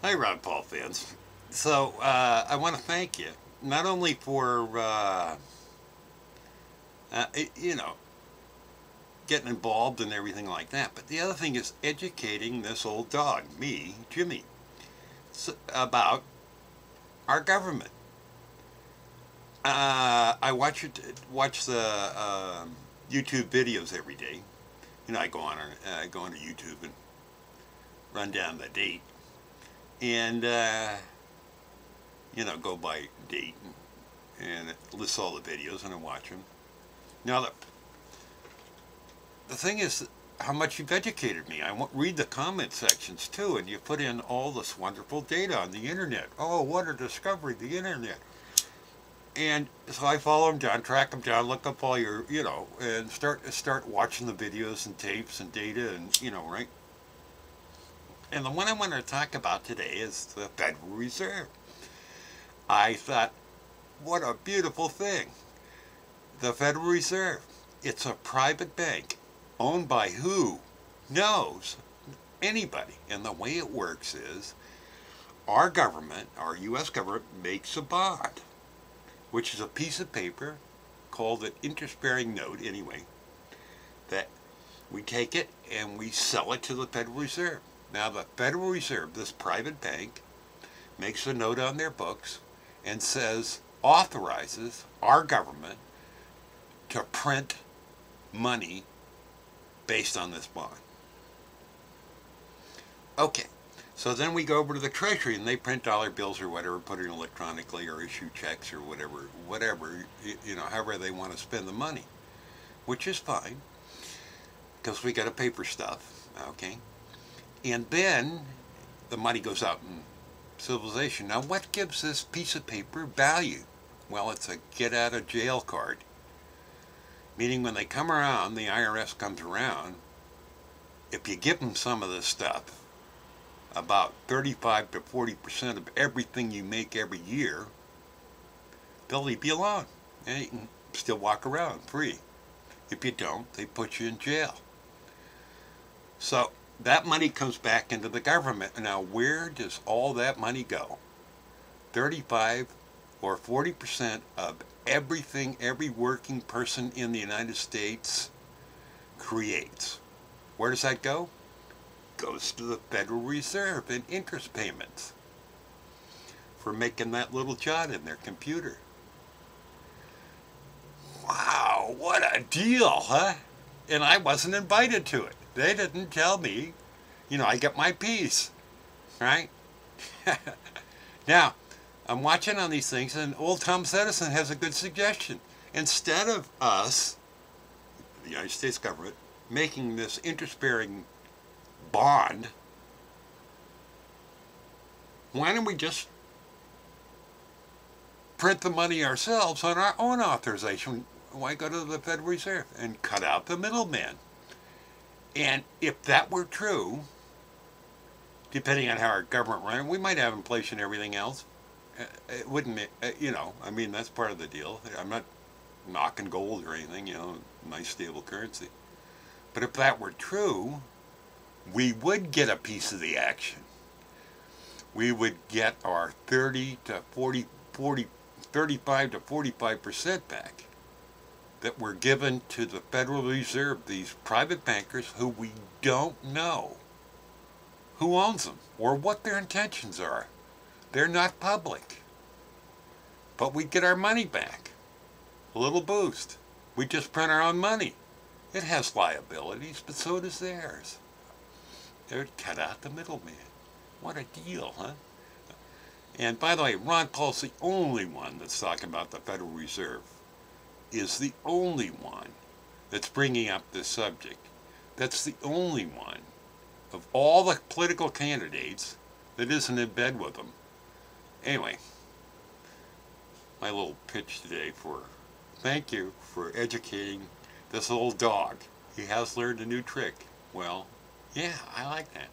Hi, Ron Paul fans. So I want to thank you not only for you know getting involved and everything like that, but the other thing is educating this old dog, me, Jimmy, about our government. I watch the YouTube videos every day. I go on to YouTube and run down the date, and go by date, and it lists all the videos, and I watch them. Now, the thing is how much you've educated me. Read the comment sections too, and you put in all this wonderful data on the internet. Oh, what a discovery, the internet. And so I follow them down, track them down, look up all your, and start watching the videos and tapes and data and, right? And the one I want to talk about today is the Federal Reserve. I thought, what a beautiful thing. The Federal Reserve. It's a private bank. Owned by who? Knows. Anybody. And the way it works is our government, our U.S. government, makes a bond, which is a piece of paper called an interest-bearing note anyway, that we take it and we sell it to the Federal Reserve. Now the Federal Reserve, this private bank, makes a note on their books and authorizes our government to print money based on this bond. Okay, so then we go over to the Treasury and they print dollar bills or whatever, put it in electronically or issue checks or whatever, however they want to spend the money, which is fine because we got to pay for stuff, okay? And then the money goes out in civilization. Now, what gives this piece of paper value? Well, it's a get out of jail card. Meaning when they come around, the IRS comes around, if you give them some of this stuff, about 35 to 40% of everything you make every year, they'll leave you alone. And you can still walk around free. If you don't, they put you in jail. So that money comes back into the government. Now, where does all that money go? 35 or 40% of everything every working person in the United States creates. Where does that go? Goes to the Federal Reserve in interest payments for making that little jot in their computer. Wow, what a deal, huh? And I wasn't invited to it. They didn't tell me, I get my piece, right? Now, I'm watching on these things, and old Thomas Edison has a good suggestion. Instead of us, the United States government, making this interest-bearing bond, why don't we just print the money ourselves on our own authorization? Why go to the Federal Reserve and cut out the middleman? And if that were true, depending on how our government ran, we might have inflation and everything else. It wouldn't, that's part of the deal. I'm not knocking gold or anything, nice stable currency. But if that were true, we would get a piece of the action. We would get our 35 to 45% back that were given to the Federal Reserve, these private bankers who we don't know who owns them or what their intentions are. They're not public. But we get our money back. A little boost. We just print our own money. It has liabilities, but so does theirs. They'd cut out the middleman. What a deal, huh? And by the way, Ron Paul's the only one that's talking about the Federal Reserve. Is the only one that's bringing up this subject. That's the only one of all the political candidates that isn't in bed with them. Anyway, my little pitch today thank you for educating this old dog. He has learned a new trick. Well, yeah, I like that.